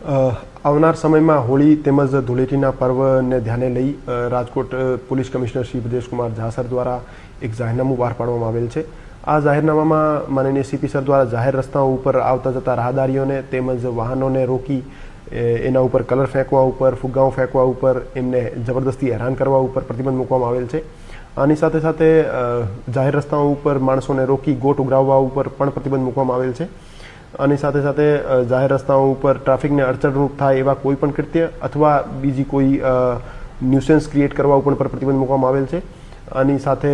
આવનાર સમયમાં હોળી તેમજ ધૂળેટીના પર્વને ધ્યાને લઈ Rajkot police commissioner Shri Brajeshkumar Jha sir દ્વારા એક જાહેરનામું બહાર પાડવામાં આવેલ છે। આ જાહેરનામામાં માનનીય સીપી સર દ્વારા જાહેર રસ્તાઓ ઉપર આવતા જતા રાહદારીઓને તેમજ વાહનોને રોકી એના ઉપર કલર ફેંકવા ઉપર, ફુગ્ગાઓ ફેંકવા ઉપર, એમને જબરદસ્તી હેરાન કરવા ઉપર પ્રતિબંધ મૂકવામાં આવેલ છે। આની સાથે સાથે જાહેર રસ્તાઓ ઉપર માણસોને રોકી ગોટ ઉઘરાવવા ઉપર પણ પ્રતિબંધ મૂકવામાં આવેલ છે। આની સાથે સાથે જાહેર રસ્તાઓ ઉપર ટ્રાફિકને અડચણરૂપ થાય એવા કોઈ પણ કૃત્ય અથવા બીજી કોઈ ન્યુસન્સ ક્રિએટ કરવા ઉપર પણ પ્રતિબંધ મૂકવામાં આવેલ છે। આની સાથે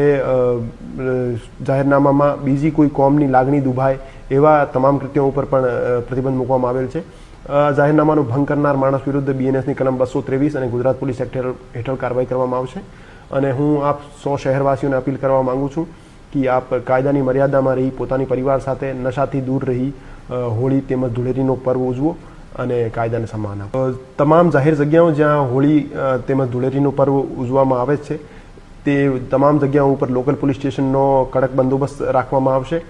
જાહેરનામામાં બીજી કોઈ કોમની લાગણી દુભાય એવા તમામ કૃત્યો ઉપર પણ પ્રતિબંધ મૂકવામાં આવેલ છે। જાહેરનામાનો ભંગ કરનાર માણસ વિરુદ્ધ BNSની કલમ 223 અને ગુજરાત પોલીસ એક્ટ હેઠળ કાર્યવાહી કરવામાં આવશે। અને હું આપ સૌ શહેરવાસીઓને અપીલ કરવા માંગુ છું કે આપ કાયદાની મર્યાદામાં રહી પોતાની પરિવાર સાથે નશાથી દૂર રહી હોળી તેમજ ધૂળેટીનો પર્વ ઉજવો અને કાયદાને સન્માન આપો। તમામ જાહેર જગ્યાઓ જ્યાં હોળી તેમજ ધૂળેટીનો પર્વ ઉજવવામાં આવે છે તે તમામ જગ્યાઓ ઉપર લોકલ પોલીસ સ્ટેશનનો કડક બંદોબસ્ત રાખવામાં આવશે।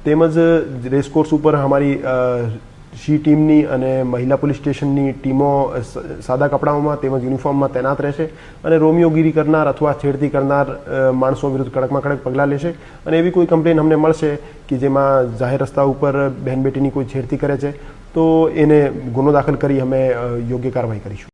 તેમજ રેસકોર્સ ઉપર અમારી સી ટીમની અને મહિલા પોલીસ સ્ટેશનની ટીમો સાદા કપડાઓમાં તેમજ યુનિફોર્મમાં તૈનાત રહેશે અને રોમિયોગીરી કરનાર અથવા છેડતી કરનાર માણસો વિરુદ્ધ કડકમાં કડક પગલાં લેશે। અને એવી કોઈ કમ્પ્લેન અમને મળશે કે જેમાં જાહેર રસ્તા ઉપર બહેન બેટીની કોઈ છેડતી કરે છે તો એને ગુનો દાખલ કરી અમે યોગ્ય કાર્યવાહી કરીશું।